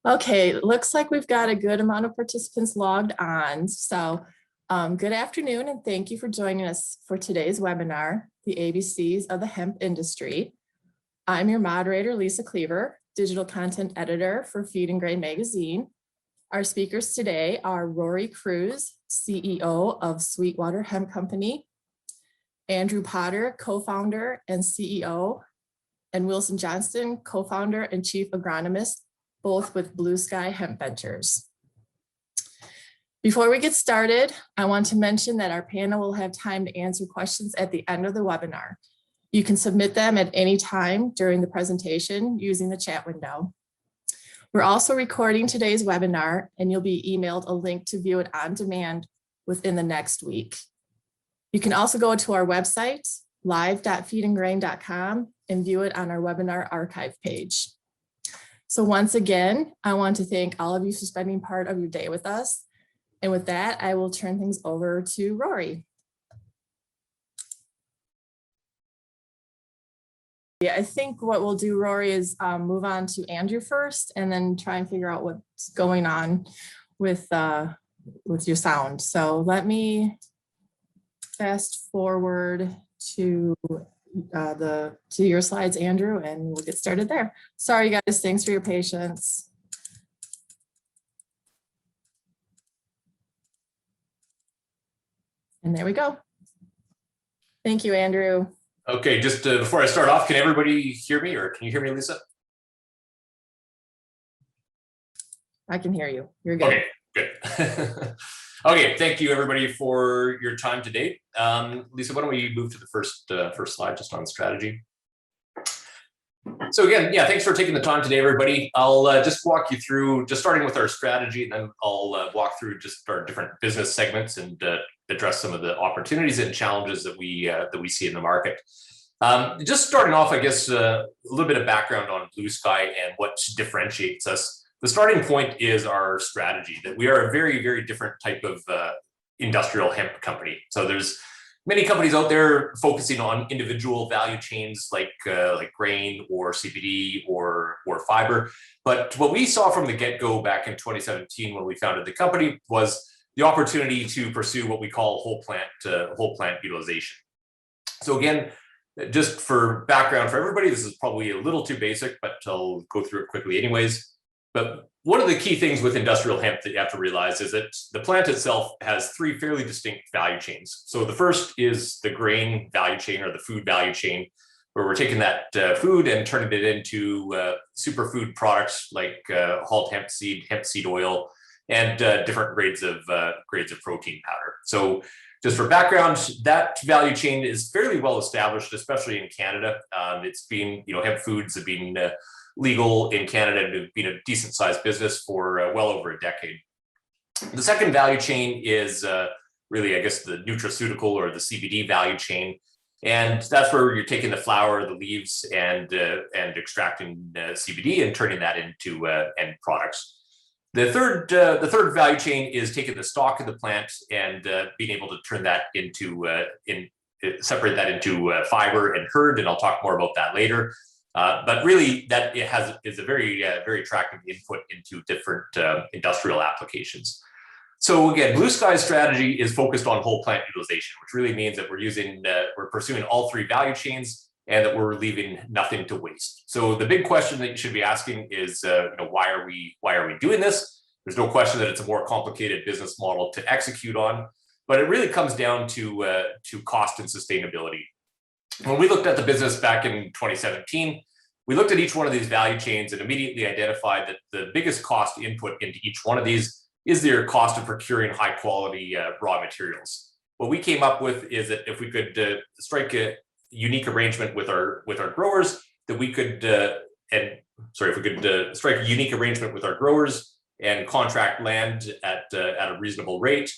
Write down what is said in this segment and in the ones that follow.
Okay, looks like we've got a good amount of participants logged on. So good afternoon and thank you for joining us for today's webinar, The ABCs of the Hemp Industry. I'm your moderator, Lisa Cleaver, Digital Content Editor for Feed and Grain Magazine. Our speakers today are Rory Cruz, CEO of Sweetwater Hemp Company, Andrew Potter, co-founder and CEO, and Wilson Johnston, co-founder and chief agronomist, both with Blue Sky Hemp Ventures. Before we get started, I want to mention that our panel will have time to answer questions at the end of the webinar. You can submit them at any time during the presentation using the chat window. We're also recording today's webinar, and you'll be emailed a link to view it on demand within the next week. You can also go to our website, live.feedandgrain.com, and view it on our webinar archive page. So once again, I want to thank all of you for spending part of your day with us. And with that, I will turn things over to Rory. Yeah, I think what we'll do, Rory, is move on to Andrew first and then try and figure out what's going on with your sound. So let me fast forward to your slides, Andrew, and we'll get started there. Sorry, guys. Thanks for your patience. And there we go. Thank you, Andrew. Okay, just before I start off, can everybody hear me, or can you hear me, Lisa? I can hear you. You're good. Okay, good. Okay, thank you everybody for your time today. Lisa, why don't we move to the first slide just on strategy. So again, yeah, thanks for taking the time today, everybody. I'll just walk you through, just starting with our strategy, and then I'll walk through just our different business segments and address some of the opportunities and challenges that we see in the market. Just starting off, I guess, a little bit of background on Blue Sky and what differentiates us. The starting point is our strategy, that we are a very, very different type of industrial hemp company. So there's many companies out there focusing on individual value chains like grain or CBD or fiber. But what we saw from the get-go back in 2017 when we founded the company was the opportunity to pursue what we call whole plant utilization. So again, just for background for everybody, this is probably a little too basic, but I'll go through it quickly anyways. But one of the key things with industrial hemp that you have to realize is that the plant itself has three fairly distinct value chains. So the first is the grain value chain, or the food value chain, where we're taking that food and turning it into superfood products like hulled hemp seed oil, and different grades of protein powder. So just for background, that value chain is fairly well established, especially in Canada. It's been, hemp foods have been legal in Canada and have been a decent sized business for well over a decade. The second value chain is really, I guess, the nutraceutical or the CBD value chain. And that's where you're taking the flower, the leaves, and extracting CBD and turning that into end products. The third value chain is taking the stalk of the plant and being able to turn that into separate that into fiber and hurd, and I'll talk more about that later. But really, that is a very attractive input into different industrial applications. So again, Blue Sky's strategy is focused on whole plant utilization, which really means that we're pursuing all three value chains and that we're leaving nothing to waste. So the big question that you should be asking is, why are we doing this? There's no question that it's a more complicated business model to execute on, but it really comes down to cost and sustainability. When we looked at the business back in 2017, we looked at each one of these value chains and immediately identified that the biggest cost input into each one of these is their cost of procuring high quality raw materials. What we came up with is that if we could strike a unique arrangement with our growers, that we could strike a unique arrangement with our growers and contract land at a reasonable rate,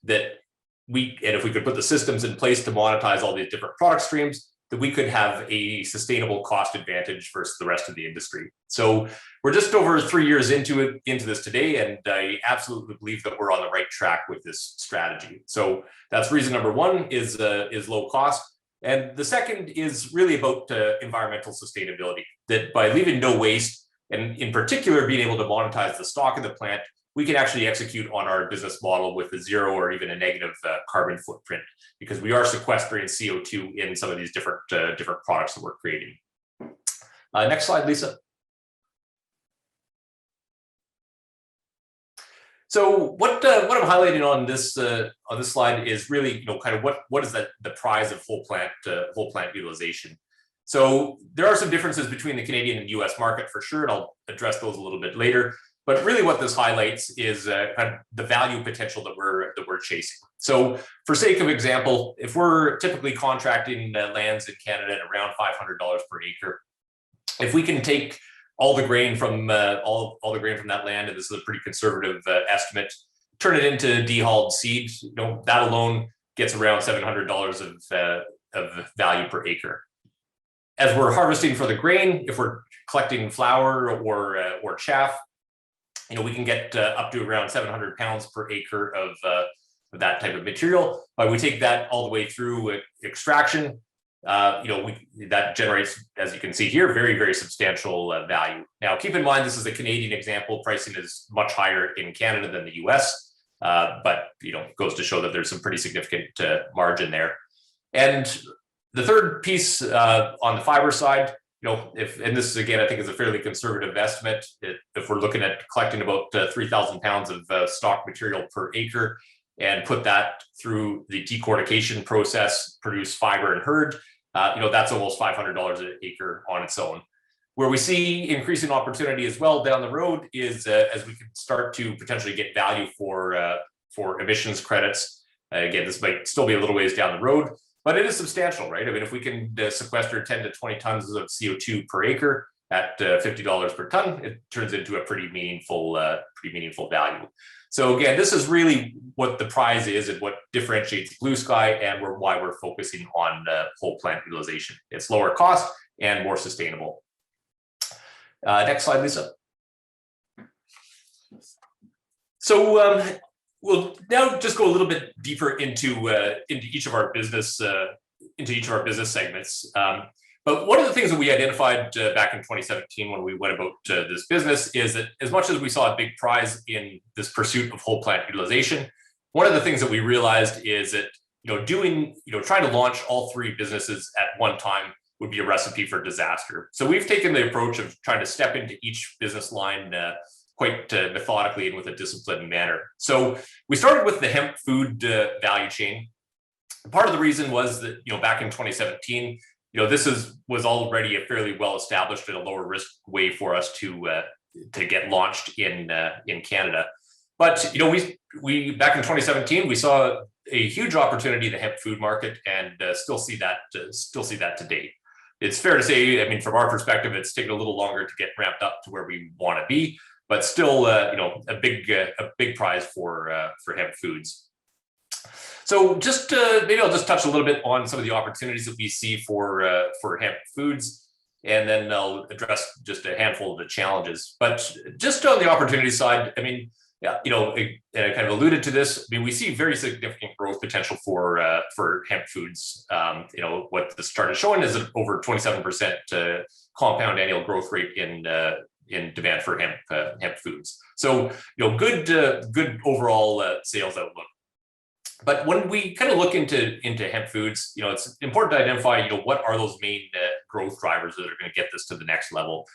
and if we could put the systems in place to monetize all these different product streams, that we could have a sustainable cost advantage versus the rest of the industry. So we're just over 3 years into this today, and I absolutely believe that we're on the right track with this strategy. So that's reason number one is low cost. And the second is really about environmental sustainability, that by leaving no waste, And in particular, being able to monetize the stock of the plant, we can actually execute on our business model with a zero or even a negative carbon footprint, because we are sequestering CO2 in some of these different products that we're creating. Next slide, Lisa. So what I'm highlighting on this slide is really, kind of what is the prize of whole plant utilization. So there are some differences between the Canadian and US market for sure, and I'll address those a little bit later. But really what this highlights is kind of the value potential that we're chasing. So for sake of example, if we're typically contracting lands in Canada at around $500 per acre, if we can take all the grain from all the grain from that land, and this is a pretty conservative estimate, turn it into dehulled seed, that alone gets around $700 of value per acre. As we're harvesting for the grain, if we're collecting flour or chaff, we can get up to around 700 pounds per acre of that type of material. But we take that all the way through extraction. That generates, as you can see here, very, very substantial value. Now, keep in mind, this is a Canadian example. Pricing is much higher in Canada than the US, but goes to show that there's some pretty significant margin there. And the third piece on the fiber side, and this again, I think is a fairly conservative estimate. If we're looking at collecting about 3,000 pounds of stock material per acre and put that through the decortication process, produce fiber and hurd, that's almost $500 an acre on its own. Where we see increasing opportunity as well down the road is as we can start to potentially get value for emissions credits. Again, this might still be a little ways down the road, but it is substantial, right? I mean, if we can sequester 10 to 20 tons of CO2 per acre at $50 per ton, it turns into a pretty meaningful value. So again, this is really what the prize is and what differentiates Blue Sky and why we're focusing on whole plant utilization. It's lower cost and more sustainable. Next slide, Lisa. So we'll now just go a little bit deeper into each of our business segments. But one of the things that we identified back in 2017 when we went about this business is that as much as we saw a big prize in this pursuit of whole plant utilization, one of the things that we realized is that trying to launch all three businesses at one time would be a recipe for disaster. So we've taken the approach of trying to step into each business line quite methodically and with a disciplined manner. So we started with the hemp food value chain. Part of the reason was that back in 2017, this was already a fairly well established and a lower risk way for us to get launched in Canada. But we back in 2017 we saw a huge opportunity in the hemp food market and still see that to date. It's fair to say, I mean, from our perspective, it's taken a little longer to get ramped up to where we want to be, but still, a big prize for hemp foods. So just maybe I'll just touch a little bit on some of the opportunities that we see for hemp foods, and then I'll address just a handful of the challenges. But just on the opportunity side, I mean, and I kind of alluded to this. I mean, we see very significant growth potential for hemp foods. What this chart is showing is an over 27% compound annual growth rate in demand for hemp foods. So good overall sales outlook. But when we kind of look into hemp foods, it's important to identify what are those main growth drivers that are going to get this to the next level.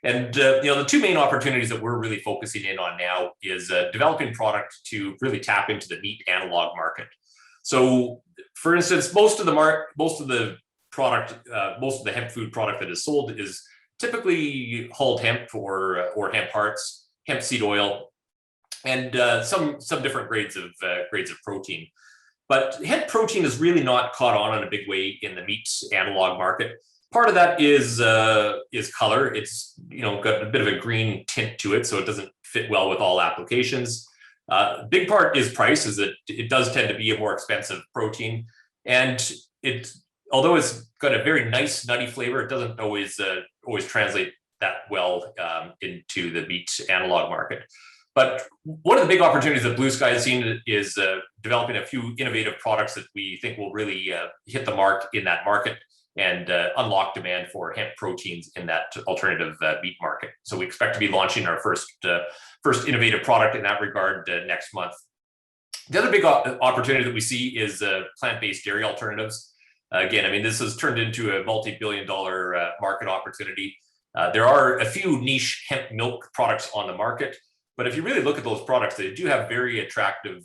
And the two main opportunities that we're really focusing in on now is developing product to really tap into the meat analog market. So, for instance, most of the hemp food product that is sold is typically hulled hemp or hemp hearts, hemp seed oil, and some different grades of protein. But hemp protein is really not caught on in a big way in the meat analog market. Part of that is color. It's got a bit of a green tint to it, so it doesn't fit well with all applications. Big part is price, is that it does tend to be a more expensive protein, and although it's got a very nice nutty flavor, it doesn't always translate that well into the meat analog market. But one of the big opportunities that Blue Sky has seen is developing a few innovative products that we think will really hit the mark in that market. and unlock demand for hemp proteins in that alternative meat market. So we expect to be launching our first innovative product in that regard next month. The other big opportunity that we see is plant-based dairy alternatives. Again, I mean, this has turned into a multi-billion-dollar market opportunity. There are a few niche hemp milk products on the market, but if you really look at those products, they do have very attractive,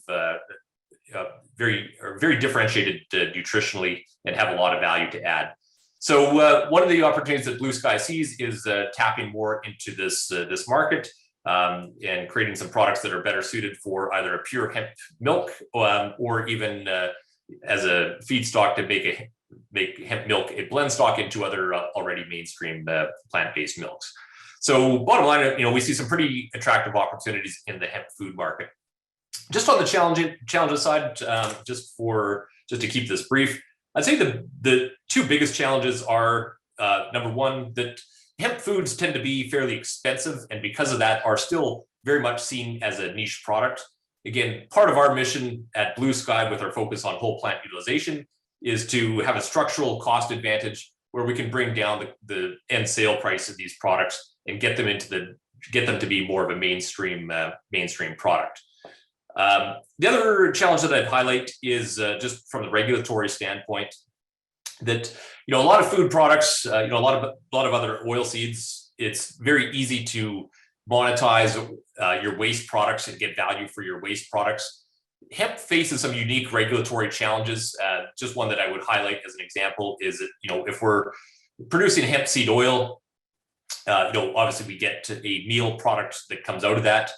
very differentiated nutritionally, and have a lot of value to add. So one of the opportunities that Blue Sky sees is tapping more into this market and creating some products that are better suited for either a pure hemp milk or even as a feedstock to make hemp milk a blend stock into other already mainstream plant-based milks. So bottom line, we see some pretty attractive opportunities in the hemp food market. Just on the challenges side, just to keep this brief, I'd say the two biggest challenges are number one, that hemp foods tend to be fairly expensive, and because of that are still very much seen as a niche product. Again, part of our mission at Blue Sky with our focus on whole plant utilization is to have a structural cost advantage where we can bring down the end sale price of these products and get them to be more of a mainstream product. The other challenge that I'd highlight is just from the regulatory standpoint, that a lot of food products, a lot of other oil seeds, it's very easy to monetize your waste products and get value for your waste products. Hemp faces some unique regulatory challenges. Just one that I would highlight as an example is that if we're producing hemp seed oil, obviously we get a meal product that comes out of that.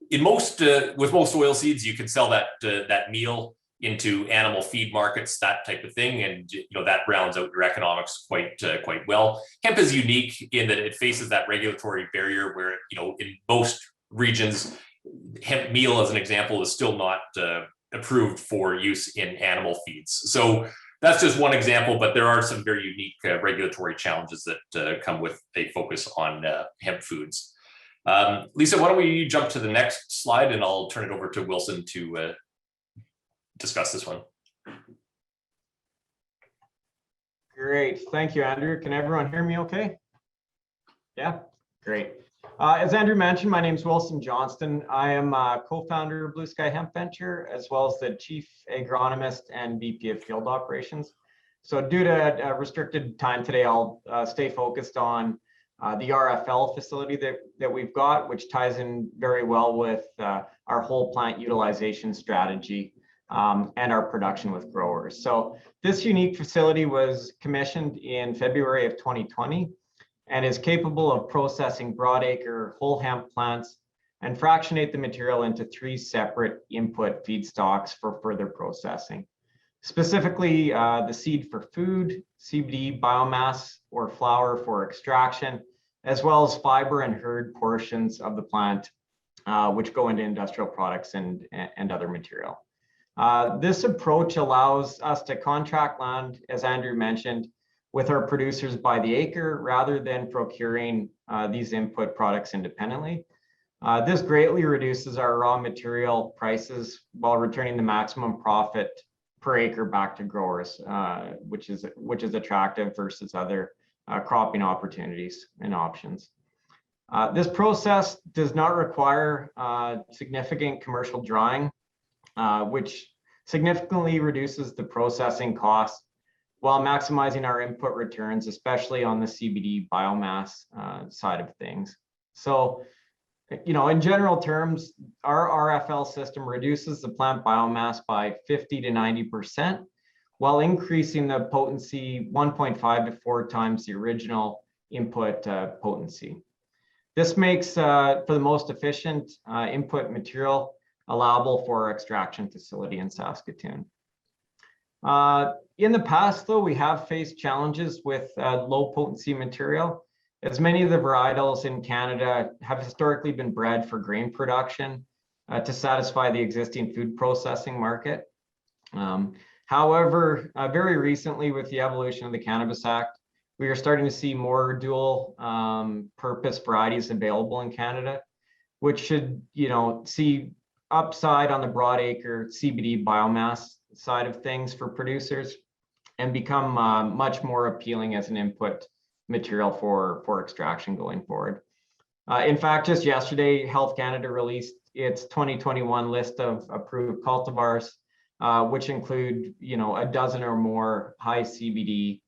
With most oil seeds, you can sell that meal into animal feed markets, that type of thing, and that rounds out your economics quite well. Hemp is unique in that it faces that regulatory barrier where in most regions, hemp meal, as an example, is still not approved for use in animal feeds. So that's just one example, but there are some very unique regulatory challenges that come with a focus on hemp foods. Lisa, why don't we jump to the next slide, and I'll turn it over to Wilson to discuss this one. Great, thank you, Andrew. Can everyone hear me okay? Yeah, great. As Andrew mentioned, my name is Wilson Johnston. I am a co-founder of Blue Sky Hemp Venture, as well as the Chief Agronomist and VP of Field Operations. So due to restricted time today, I'll stay focused on the RFL facility that we've got, which ties in very well with our whole plant utilization strategy and our production with growers. So this unique facility was commissioned in February of 2020 and is capable of processing broadacre whole hemp plants and fractionate the material into 3 separate input feedstocks for further processing. Specifically, the seed for food, CBD biomass or flour for extraction, as well as fiber and hurd portions of the plant, which go into industrial products and other material. This approach allows us to contract land, as Andrew mentioned, with our producers by the acre rather than procuring these input products independently. This greatly reduces our raw material prices while returning the maximum profit per acre back to growers, which is attractive versus other cropping opportunities and options. This process does not require significant commercial drying, which significantly reduces the processing costs while maximizing our input returns, especially on the CBD biomass side of things. So, in general terms, our RFL system reduces the plant biomass by 50 to 90%, while increasing the potency 1.5 to 4 times the original input potency. This makes for the most efficient input material allowable for our extraction facility in Saskatoon. In the past, though, we have faced challenges with low potency material, as many of the varietals in Canada have historically been bred for grain production to satisfy the existing food processing market. However, very recently with the evolution of the Cannabis Act, we are starting to see more dual purpose varieties available in Canada, which should, see upside on the broadacre CBD biomass side of things for producers. and become much more appealing as an input material for extraction going forward. In fact, just yesterday, Health Canada released its 2021 list of approved cultivars, which include, a dozen or more high CBD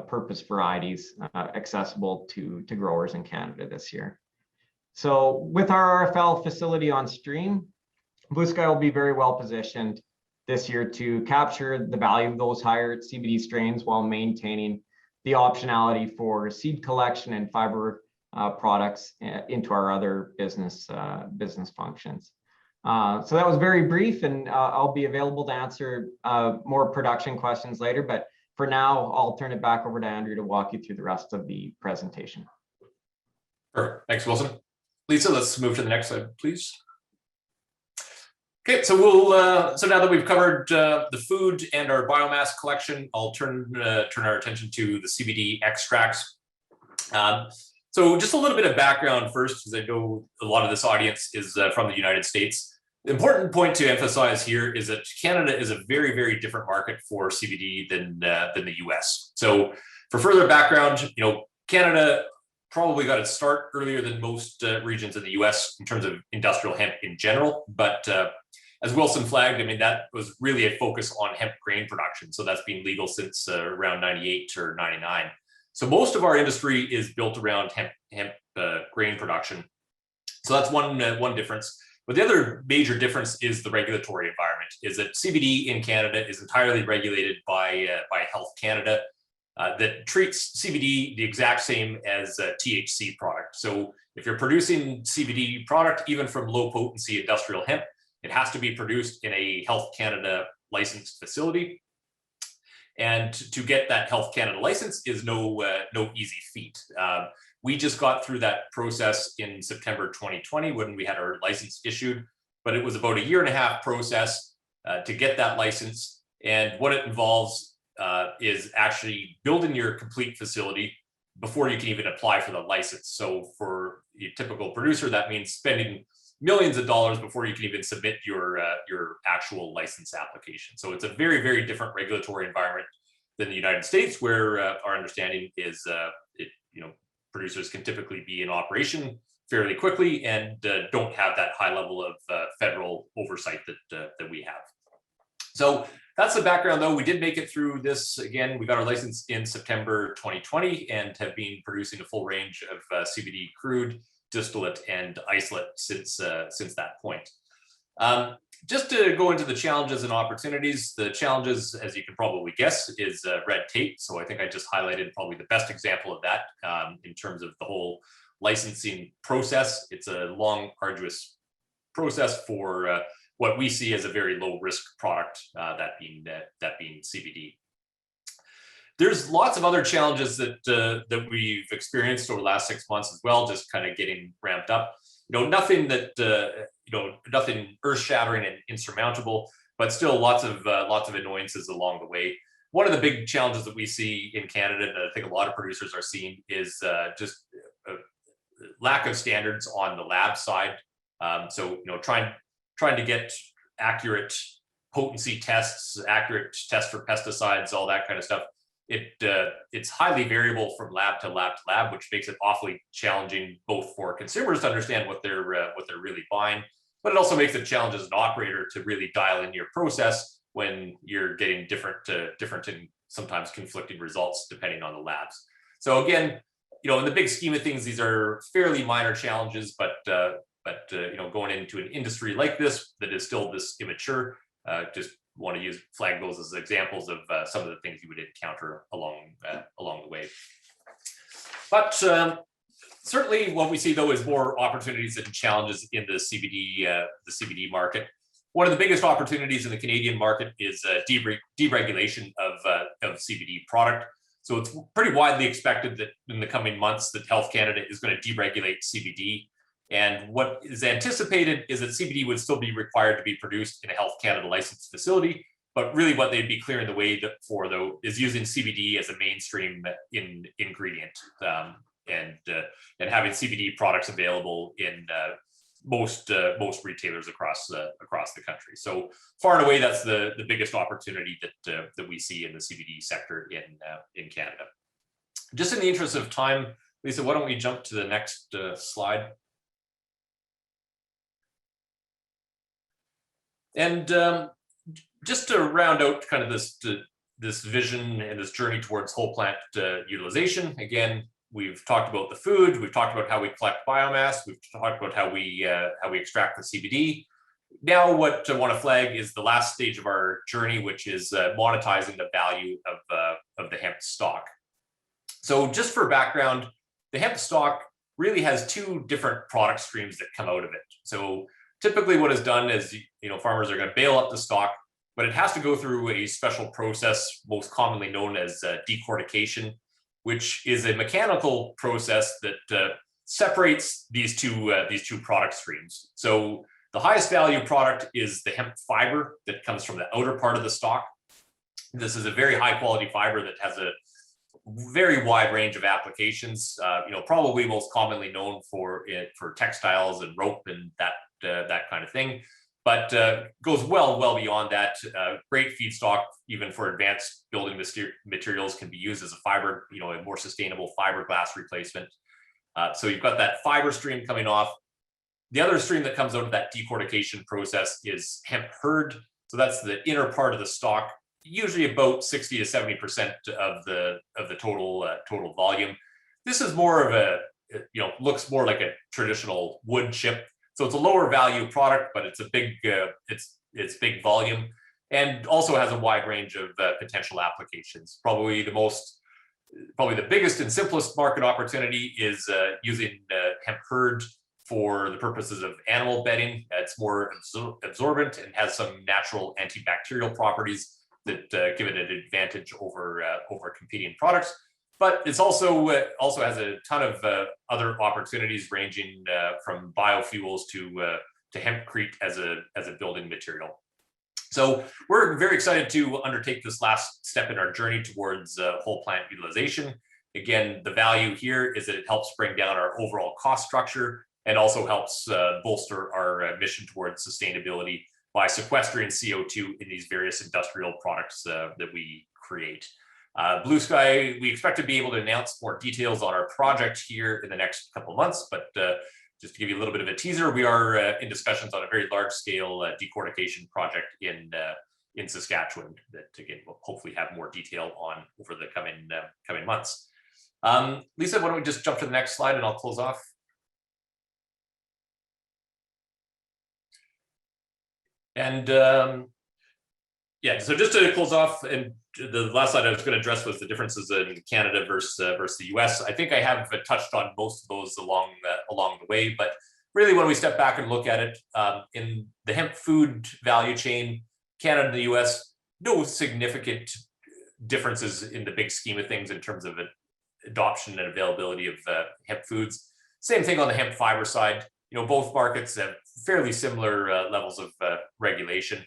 purpose varieties accessible to growers in Canada this year. So with our RFL facility on stream, Blue Sky will be very well positioned this year to capture the value of those higher CBD strains while maintaining the optionality for seed collection and fiber products into our other business functions. So that was very brief, and I'll be available to answer more production questions later. But for now, I'll turn it back over to Andrew to walk you through the rest of the presentation. Perfect. Thanks, Wilson. Lisa, let's move to the next slide, please. Okay, so we'll so now that we've covered the food and our biomass collection, I'll turn our attention to the CBD extracts. So just a little bit of background first, because I know a lot of this audience is from the United States. The important point to emphasize here is that Canada is a very, very different market for CBD than the US. So for further background, Canada probably got its start earlier than most regions in the US in terms of industrial hemp in general. But as Wilson flagged, that was really a focus on hemp grain production. So that's been legal since around 98 or 99. So most of our industry is built around hemp grain production. So that's one difference. But the other major difference is the regulatory environment, is that CBD in Canada is entirely regulated by Health Canada that treats CBD the exact same as a THC product. So if you're producing CBD product, even from low potency industrial hemp, it has to be produced in a Health Canada licensed facility. And to get that Health Canada license is no easy feat. We just got through that process in September 2020 when we had our license issued, but it was about a 1.5-year process to get that license. And what it involves is actually building your complete facility before you can even apply for the license. So for a typical producer, that means spending millions of dollars before you can even submit your actual license application. So it's a very, very different regulatory environment than the United States, where our understanding is producers can typically be in operation fairly quickly and don't have that high level of federal oversight that we have. So that's the background, though. We did make it through this. Again, we got our license in September 2020 and have been producing a full range of CBD crude, distillate, and isolate since that point. Just to go into the challenges and opportunities, the challenges, as you can probably guess, is red tape. So I think I just highlighted probably the best example of that in terms of the whole licensing process. It's a long, arduous process for what we see as a very low risk product, that being CBD. There's lots of other challenges that we've experienced over the last 6 months as well, just kind of getting ramped up. Nothing that nothing earth-shattering and insurmountable, but still lots of annoyances along the way. One of the big challenges that we see in Canada, and I think a lot of producers are seeing, is just a lack of standards on the lab side. So trying to get accurate potency tests, accurate tests for pesticides, all that kind of stuff. It's highly variable from lab to lab, which makes it awfully challenging both for consumers to understand what they're really buying, but it also makes it challenging as an operator to really dial in your process when you're getting different and sometimes conflicting results depending on the labs. So again, in the big scheme of things, these are fairly minor challenges, but going into an industry like this that is still this immature, just want to flag those as examples of some of the things you would encounter along the way. But certainly what we see, though, is more opportunities and challenges in the CBD market. One of the biggest opportunities in the Canadian market is deregulation of CBD product. So it's pretty widely expected that in the coming months that Health Canada is going to deregulate CBD. And what is anticipated is that CBD would still be required to be produced in a Health Canada licensed facility. But really what they'd be clearing the way for, though, is using CBD as a mainstream ingredient and having CBD products available in most retailers across the country. So far and away, that's the biggest opportunity that we see in the CBD sector in Canada. Just in the interest of time, Lisa, why don't we jump to the next slide? And just to round out kind of this vision and this journey towards whole plant utilization. Again, we've talked about the food, we've talked about how we collect biomass, we've talked about how we extract the CBD. Now what I want to flag is the last stage of our journey, which is monetizing the value of the hemp stock. So just for background, the hemp stock really has two different product streams that come out of it. So typically what is done is, farmers are going to bale up the stock, but it has to go through a special process, most commonly known as decortication, which is a mechanical process that separates these two product streams. So the highest value product is the hemp fiber that comes from the outer part of the stalk. This is a very high quality fiber that has a very wide range of applications. Probably most commonly known for textiles and rope and that kind of thing, but goes well beyond that. Great feedstock, even for advanced building materials, can be used as a fiber, a more sustainable fiberglass replacement. So you've got that fiber stream coming off. The other stream that comes out of that decortication process is hemp hurd. So that's the inner part of the stalk, usually about 60 to 70% of the total volume. This is more of a, looks more like a traditional wood chip. So it's a lower value product, but it's a big, it's big volume, and also has a wide range of potential applications. Probably the biggest and simplest market opportunity is using hemp hurd for the purposes of animal bedding. It's more absorbent and has some natural antibacterial properties that give it an advantage over competing products. But it's also has a ton of other opportunities, ranging from biofuels to hempcrete as a building material. So we're very excited to undertake this last step in our journey towards whole plant utilization. Again, the value here is that it helps bring down our overall cost structure and also helps bolster our mission towards sustainability by sequestering CO2 in these various industrial products that we create. Blue Sky, we expect to be able to announce more details on our project here in the next couple of months, but just to give you a little bit of a teaser, we are in discussions on a very large scale decortication project in Saskatchewan that, again, we'll hopefully have more detail on over the coming months. Lisa, why don't we just jump to the next slide and I'll close off. And yeah, so just to close off, and the last slide I was going to address was the differences in Canada versus the US. I think I have touched on most of those along the way, but really when we step back and look at it, in the hemp food value chain, Canada and the US, no significant differences in the big scheme of things in terms of adoption and availability of hemp foods. Same thing on the hemp fiber side. Both markets have fairly similar levels of regulation.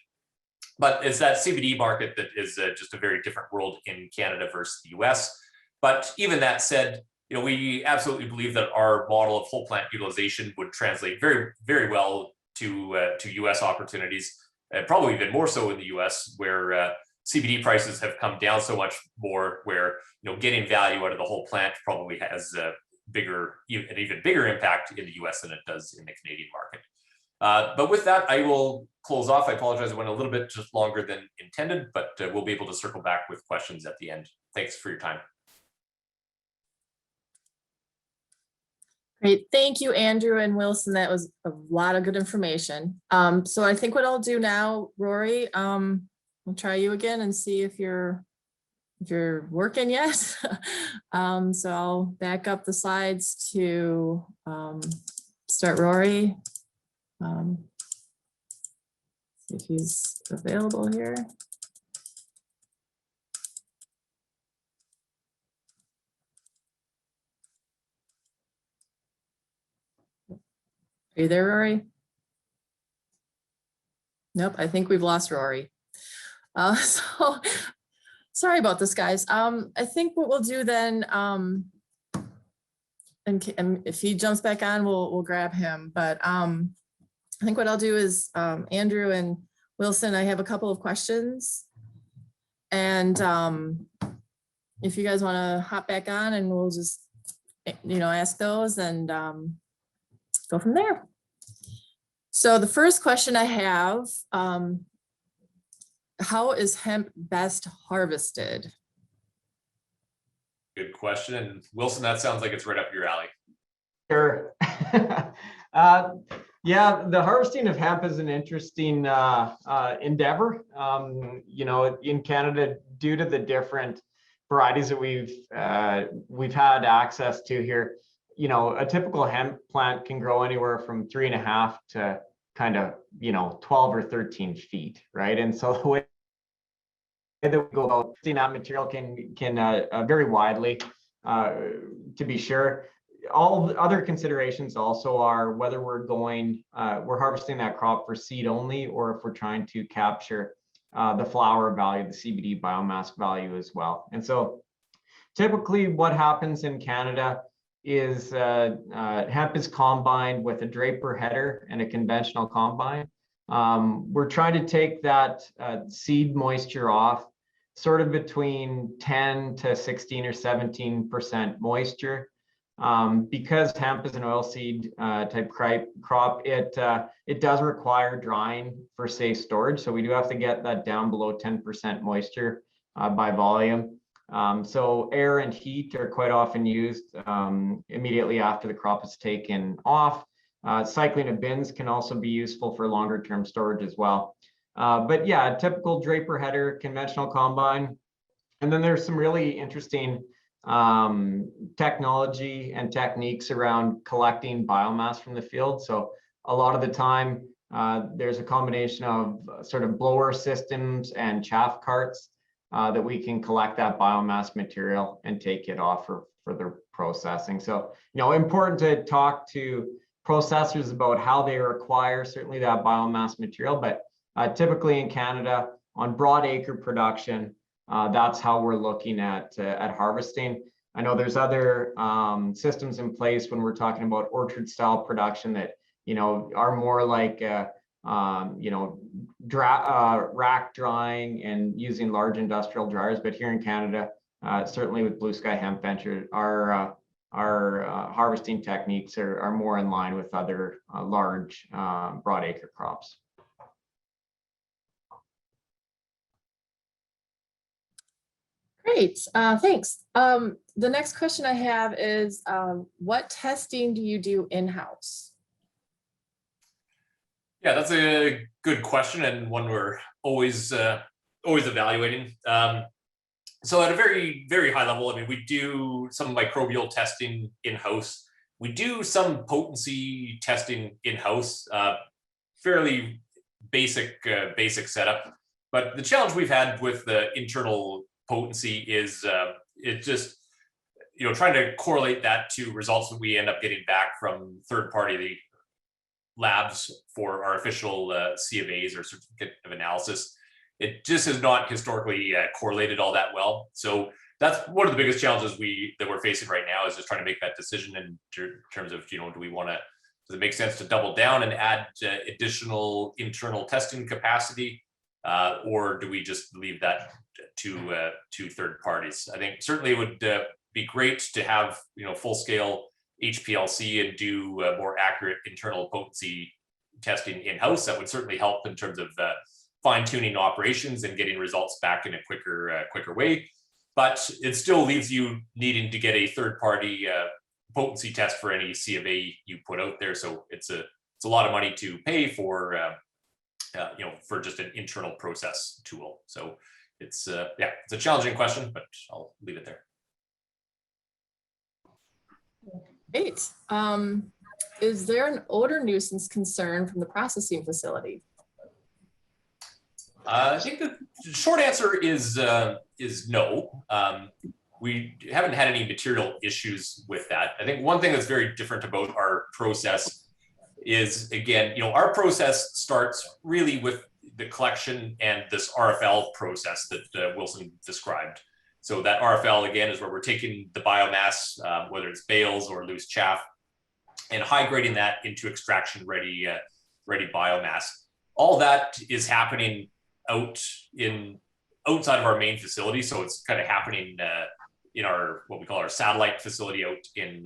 But it's that CBD market that is just a very different world in Canada versus the US. But even that said, we absolutely believe that our model of whole plant utilization would translate very, very well to US opportunities, and probably even more so in the US, where CBD prices have come down so much more, where getting value out of the whole plant probably has an even bigger impact in the US than it does in the Canadian market. But with that, I will close off. I apologize, I went a little bit just longer than intended, but we'll be able to circle back with questions at the end. Thanks for your time. Great, thank you, Andrew and Wilson. That was a lot of good information. So I think what I'll do now, Rory, I'll try you again and see if you're working yet. So I'll back up the slides to start Rory. See if he's available here. Are you there, Rory? Nope, I think we've lost Rory. So sorry about this, guys. I think what we'll do then, and if he jumps back on, we'll grab him. But I think what I'll do is Andrew and Wilson, I have a couple of questions. And if you guys want to hop back on and we'll just, ask those and go from there. So the first question I have, how is hemp best harvested? Good question. And Wilson, that sounds like it's right up your alley. Sure. Yeah, the harvesting of hemp is an interesting endeavor. In Canada, due to the different varieties that we've had access to here, a typical hemp plant can grow anywhere from 3.5 to kind of 12 or 13 feet, right? And so the way that we go about seeing that material can vary widely, to be sure. All the other considerations also are whether we're harvesting that crop for seed only, or if we're trying to capture the flower value, the CBD biomass value as well. And so typically what happens in Canada is hemp is combined with a draper header and a conventional combine. We're trying to take that seed moisture off sort of between 10 to 16 or 17% moisture. Because hemp is an oilseed type crop, it does require drying for safe storage. So we do have to get that down below 10% moisture by volume. So air and heat are quite often used immediately after the crop is taken off. Cycling of bins can also be useful for longer term storage as well. But yeah, typical draper header, conventional combine. And then there's some really interesting technology and techniques around collecting biomass from the field. So a lot of the time, there's a combination of sort of blower systems and chaff carts that we can collect that biomass material and take it off for further processing. So, important to talk to processors about how they require certainly that biomass material, but typically in Canada on broad acre production, that's how we're looking at harvesting. I know there's other systems in place when we're talking about orchard style production that are more like rack drying and using large industrial dryers. But here in Canada, certainly with Blue Sky Hemp Venture, our harvesting techniques are more in line with other large broad acre crops. Great, thanks. The next question I have is, what testing do you do in-house? Yeah, that's a good question, and one we're always evaluating. So at a very, very high level, we do some microbial testing in-house. We do some potency testing in-house, fairly basic setup. But the challenge we've had with the internal potency is it just trying to correlate that to results that we end up getting back from third-party labs for our official C of A's or certificate of analysis. It just has not historically correlated all that well. So that's one of the biggest challenges that we're facing right now, is just trying to make that decision in terms of do we want to, does it make sense to double down and add additional internal testing capacity, or do we just leave that to third parties? I think certainly it would be great to have full scale HPLC and do more accurate internal potency testing in-house. That would certainly help in terms of fine-tuning operations and getting results back in a quicker way. But it still leaves you needing to get a third-party potency test for any C of A you put out there. So it's a lot of money to pay for for just an internal process tool. So it's a challenging question, but I'll leave it there. Great. Is there an odor nuisance concern from the processing facility? I think the short answer is no. We haven't had any material issues with that. I think one thing that's very different about our process is, again, our process starts really with the collection and this RFL process that Wilson described. So that RFL, again, is where we're taking the biomass, whether it's bales or loose chaff, and high grading that into extraction ready ready biomass. All that is happening outside of our main facility. So it's kind of happening in our, what we call our satellite facility out in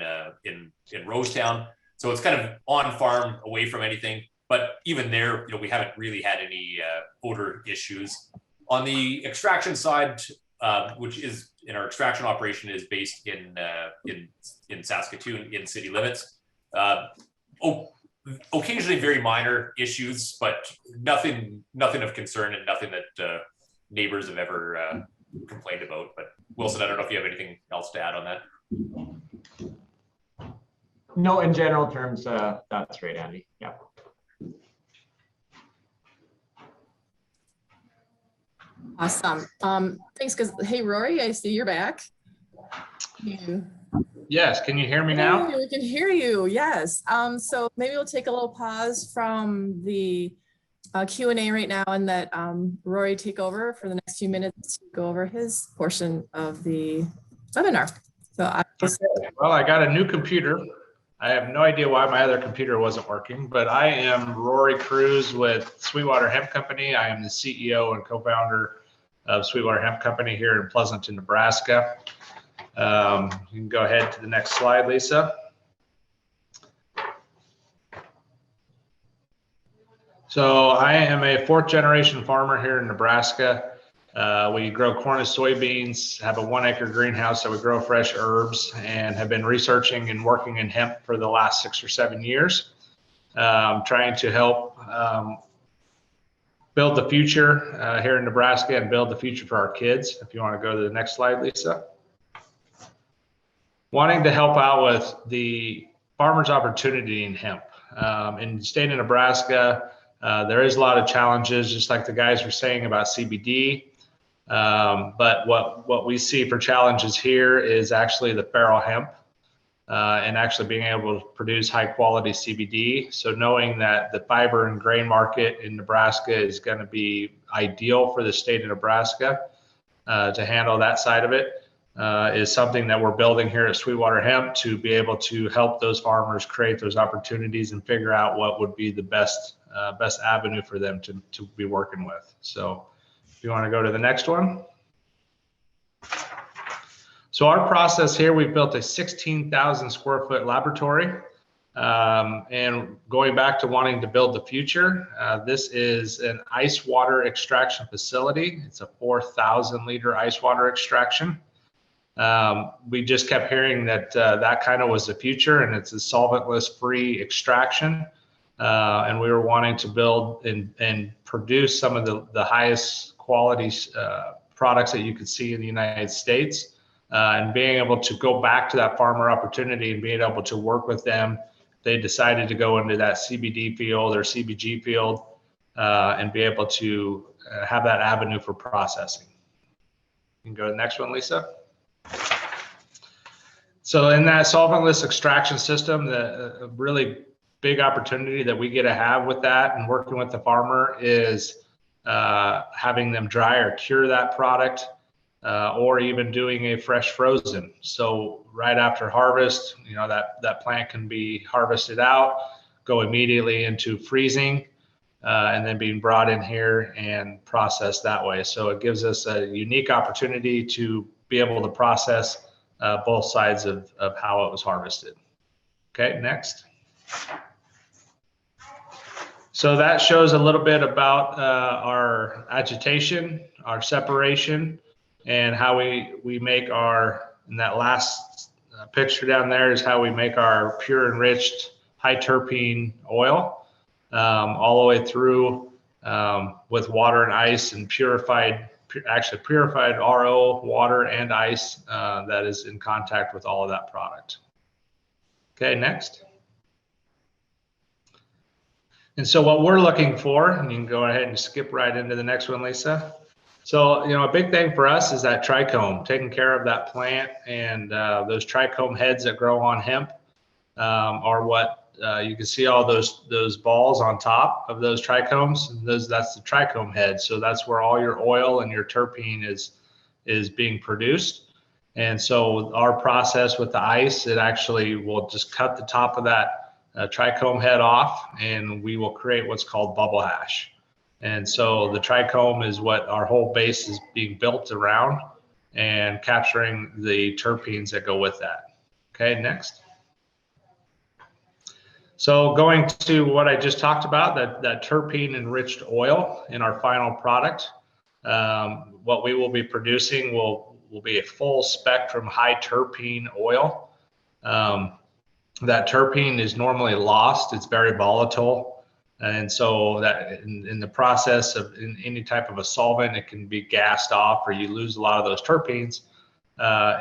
Rosetown. So it's kind of on farm, away from anything. But even there, we haven't really had any odor issues. On the extraction side, which is in our extraction operation, is based in Saskatoon, in city limits. Occasionally very minor issues, but nothing of concern, and nothing that neighbors have ever complained about. But Wilson, I don't know if you have anything else to add on that. No, in general terms, that's right, Andy. Yeah. Awesome. Thanks. Hey, Rory, I see you're back. Yes, can you hear me now? Hey, we can hear you. Yes. So maybe we'll take a little pause from the Q&A right now, and let Rory take over for the next few minutes to go over his portion of the webinar. So well, I got a new computer. I have no idea why my other computer wasn't working, but I am Rory Cruz with Sweetwater Hemp Company. I am the CEO and co-founder of Sweetwater Hemp Company here in Pleasanton, Nebraska. You can go ahead to the next slide, Lisa. So I am a 4th generation farmer here in Nebraska. We grow corn and soybeans, have a 1 acre greenhouse that we grow fresh herbs, and have been researching and working in hemp for the last 6 or 7 years, trying to help build the future here in Nebraska and build the future for our kids. If you want to go to the next slide, Lisa. Wanting to help out with the farmer's opportunity in hemp. In the state of Nebraska, there is a lot of challenges, just like the guys were saying about CBD. But what we see for challenges here is actually the feral hemp and actually being able to produce high quality CBD. So knowing that the fiber and grain market in Nebraska is going to be ideal for the state of Nebraska to handle that side of it is something that we're building here at Sweetwater Hemp to be able to help those farmers create those opportunities and figure out what would be the best avenue for them to be working with. So if you want to go to the next one. So our process here, we've built a 16,000 square foot laboratory. And going back to wanting to build the future, this is an ice water extraction facility. It's a 4,000 liter ice water extraction. We just kept hearing that that kind of was the future, and it's a solventless free extraction. And we were wanting to build and produce some of the highest quality products that you could see in the United States. And being able to go back to that farmer opportunity and being able to work with them, they decided to go into that CBD field or CBG field and be able to have that avenue for processing. You can go to the next one, Lisa. So in that solventless extraction system, the really big opportunity that we get to have with that and working with the farmer is having them dry or cure that product. Or even doing a fresh frozen. So right after harvest, that plant can be harvested out, go immediately into freezing, and then being brought in here and processed that way. So it gives us a unique opportunity to be able to process both sides of how it was harvested. Okay, next. So that shows a little bit about our agitation, our separation, and how we make in that last picture down there is how we make our pure enriched high terpene oil all the way through with water and ice and purified RO water and ice that is in contact with all of that product. Okay, next. And so what we're looking for, and you can go ahead and skip right into the next one, Lisa. So, a big thing for us is that trichome, taking care of that plant, and those trichome heads that grow on hemp are what you can see all those balls on top of those trichomes. And that's the trichome head. So that's where all your oil and your terpene is being produced. And so our process with the ice, it actually will just cut the top of that trichome head off, and we will create what's called bubble hash. And so the trichome is what our whole base is being built around, and capturing the terpenes that go with that. Okay, next. So going to what I just talked about, that terpene enriched oil in our final product, what we will be producing will be a full spectrum high terpene oil. That terpene is normally lost. It's very volatile. And so that in the process of in any type of a solvent, it can be gassed off, or you lose a lot of those terpenes.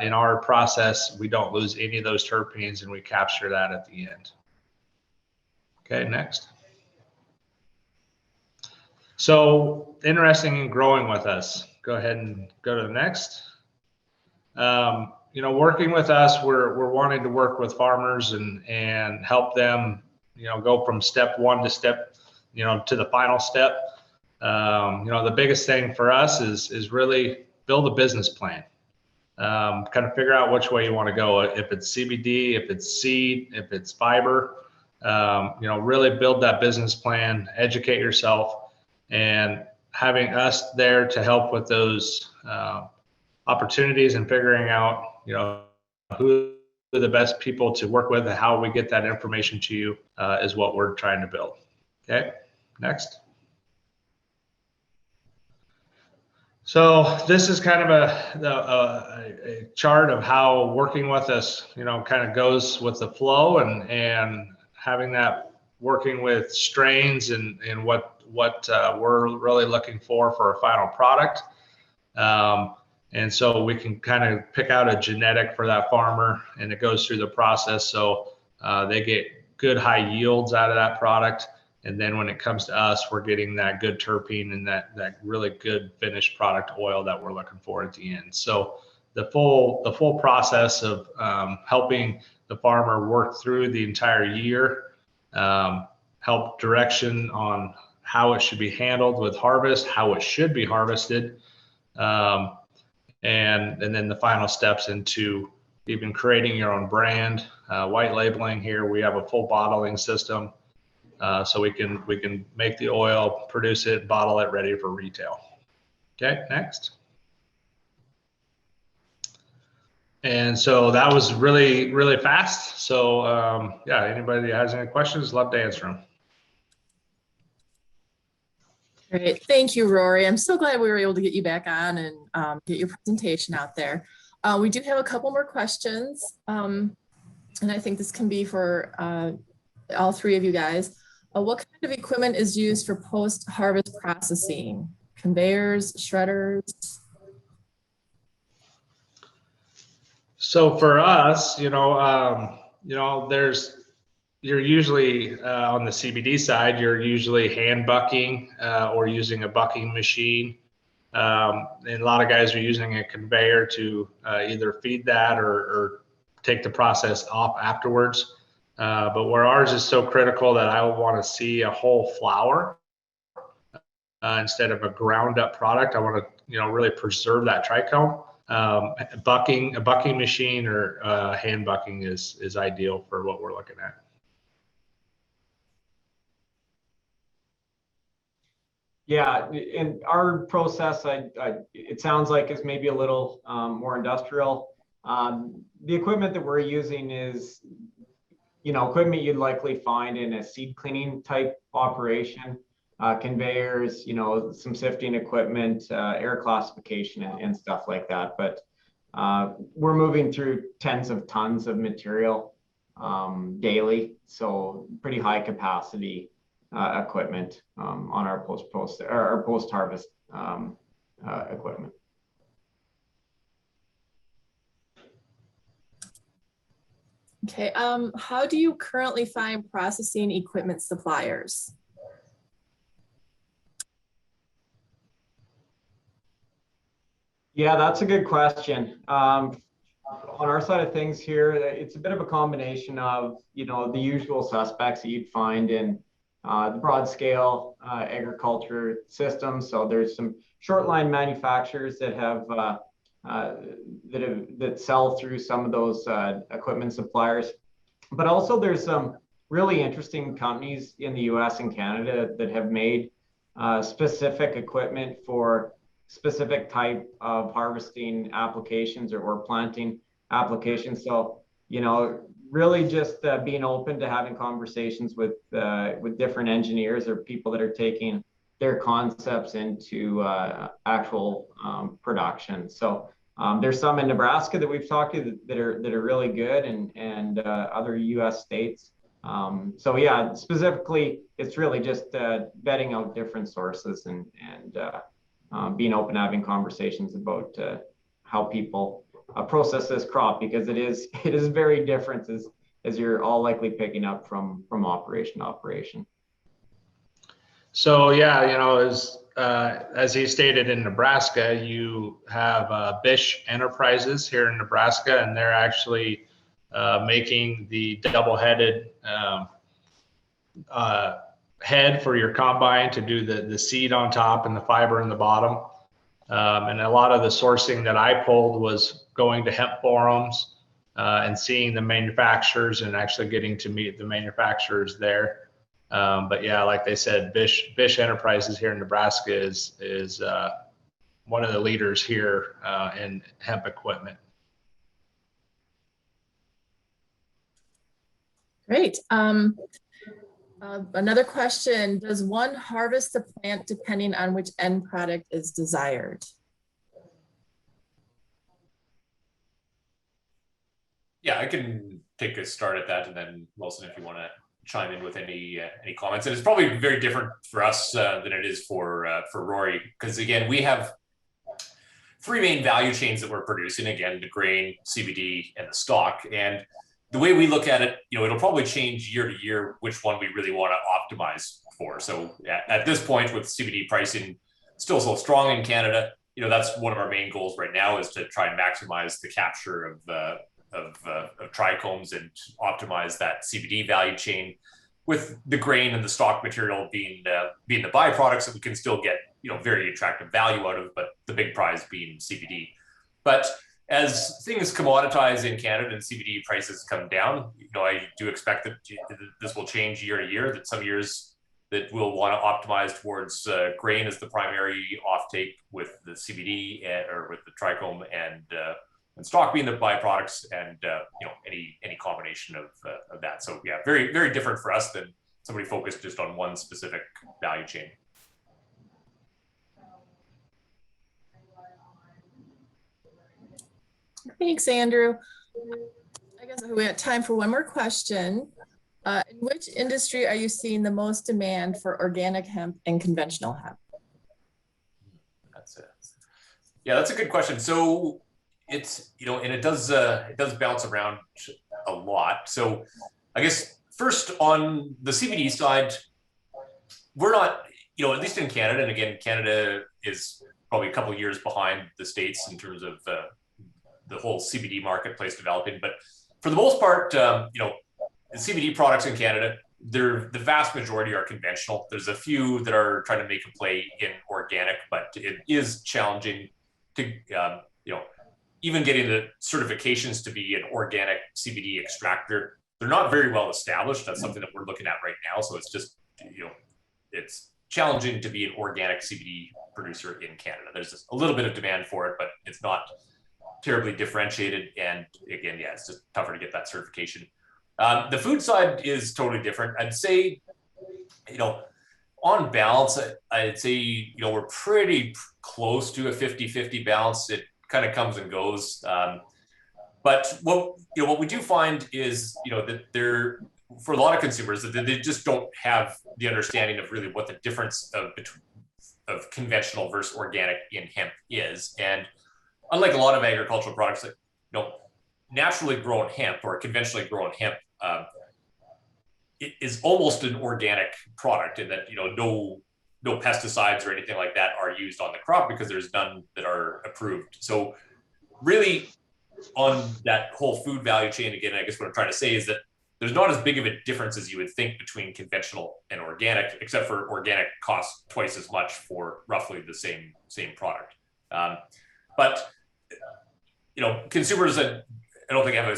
In our process, we don't lose any of those terpenes, and we capture that at the end. Okay, next. So interesting in growing with us. Go ahead and go to the next. You know, working with us, we're wanting to work with farmers and help them, you know, go from step one to step, you know, to the final step. You know, the biggest thing for us is really build a business plan. Kind of figure out which way you want to go. If it's CBD, if it's seed, if it's fiber, you know, really build that business plan, educate yourself, and having us there to help with those opportunities and figuring out, you know, who are the best people to work with and how we get that information to you is what we're trying to build. Okay, next. So this is kind of a chart of how working with us, you know, kind of goes with the flow, and having that working with strains and what we're really looking for a final product. And so we can kind of pick out a genetic for that farmer, and it goes through the process. So they get good high yields out of that product. And then when it comes to us, we're getting that good terpene and that really good finished product oil that we're looking for at the end. So the full process of helping the farmer work through the entire year, help direction on how it should be handled with harvest, how it should be harvested, and then the final steps into even creating your own brand, white labeling. Here we have a full bottling system. So we can make the oil, produce it, bottle it, ready for retail. Okay, next. And so that was really, really fast. So yeah, anybody that has any questions, love to answer them. Great, thank you, Rory. I'm so glad we were able to get you back on and get your presentation out there. We do have a couple more questions, and I think this can be for all three of you guys. What kind of equipment is used for post-harvest processing? Conveyors, shredders? So for us, you're usually on the CBD side, you're usually hand bucking or using a bucking machine. And a lot of guys are using a conveyor to either feed that or take the process off afterwards. But where ours is so critical that I would want to see a whole flower instead of a ground up product. I want to, really preserve that trichome. A bucking machine or hand bucking is ideal for what we're looking at. Yeah, in our process, it sounds like is maybe a little more industrial. The equipment that we're using is, equipment you'd likely find in a seed cleaning type operation, conveyors, some sifting equipment, air classification and stuff like that. But we're moving through tens of tons of material daily, so pretty high capacity equipment on our post-harvest equipment. Okay, how do you currently find processing equipment suppliers? Yeah, that's a good question. On our side of things here, it's a bit of a combination of, the usual suspects that you'd find in the broad scale agriculture system. So there's some short line manufacturers that have that sell through some of those equipment suppliers, but also there's some really interesting companies in the US and Canada that have made specific equipment for specific type of harvesting applications or planting applications. So, you know, really just being open to having conversations with different engineers or people that are taking their concepts into actual production. So there's some in Nebraska that we've talked to that are really good, and other US states. So yeah, specifically, it's really just vetting out different sources and being open to having conversations about how people process this crop, because it is very different as you're all likely picking up from operation to operation. So yeah, you know, as he stated, in Nebraska, you have Bish Enterprises here in Nebraska, and they're actually making the double-headed head for your combine to do the seed on top and the fiber in the bottom. And a lot of the sourcing that I pulled was going to hemp forums and seeing the manufacturers and actually getting to meet the manufacturers there. But yeah, like they said, Bish Enterprises here in Nebraska is one of the leaders here in hemp equipment. Great. Another question, does one harvest the plant depending on which end product is desired? Yeah, I can take a start at that, and then Wilson, if you want to chime in with any comments. And it's probably very different for us than it is for Rory, because again, we have three main value chains that we're producing. Again, the grain, CBD, and the stock. And the way we look at it, you know, it'll probably change year to year which one we really want to optimize for. So at this point, with CBD pricing still so strong in Canada, you know, that's one of our main goals right now, is to try and maximize the capture of trichomes and optimize that CBD value chain, with the grain and the stock material being the byproducts that we can still get, you know, very attractive value out of, but the big prize being CBD. But as things commoditize in Canada and CBD prices come down, you know, I do expect that this will change year to year, that some years that we'll want to optimize towards grain as the primary offtake, with the CBD or with the trichome and stock being the byproducts, and you know, any combination of that. So yeah, very, very different for us than somebody focused just on one specific value chain. Thanks, Andrew. I guess we have time for one more question. In which industry are you seeing the most demand for organic hemp and conventional hemp? That's it. Yeah, that's a good question. So it's, you know, and it does bounce around a lot. So I guess first, on the CBD side, we're not, you know, at least in Canada, and again, Canada is probably a couple of years behind the States in terms of the whole CBD marketplace developing. But for the most part, you know, the CBD products in Canada, the vast majority are conventional. There's a few that are trying to make a play in organic, but it is challenging to, you know, even getting the certifications to be an organic CBD extractor. They're not very well established. That's something that we're looking at right now. So it's just, you know, it's challenging to be an organic CBD producer in Canada. There's just a little bit of demand for it, but it's not terribly differentiated. And again, yeah, it's just tougher to get that certification. The food side is totally different. I'd say, you know, on balance, I'd say, you know, we're pretty close to a 50-50 balance. It kind of comes and goes. But what we do find is, you know, that for a lot of consumers, that they just don't have the understanding of really what the difference of conventional versus organic in hemp is. And unlike a lot of agricultural products that, you know, naturally grown hemp or conventionally grown hemp, it is almost an organic product, in that, you know, no pesticides or anything like that are used on the crop, because there's none that are approved. So really, on that whole food value chain, again, I guess what I'm trying to say is that there's not as big of a difference as you would think between conventional and organic, except for organic costs twice as much for roughly the same product. But, you know, consumers, I don't think have a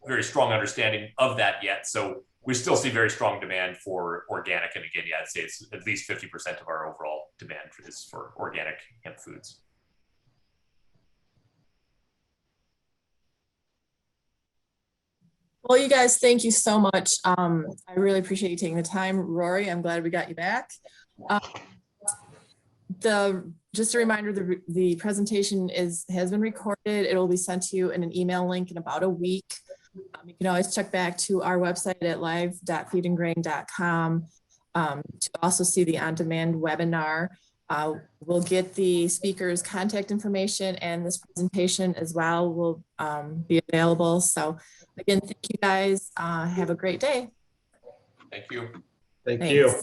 very strong understanding of that yet. So we still see very strong demand for organic. And again, yeah, I'd say it's at least 50% of our overall demand for this for organic hemp foods. Well, you guys, thank you so much. I really appreciate you taking the time. Rory, I'm glad we got you back. Just a reminder, the presentation has been recorded. It will be sent to you in an email link in about a week. You can always check back to our website at live.feedandgrain.com to also see the on-demand webinar. We'll get the speaker's contact information, and this presentation as well will be available. So again, thank you guys. Have a great day. Thank you. Thank Thanks. you.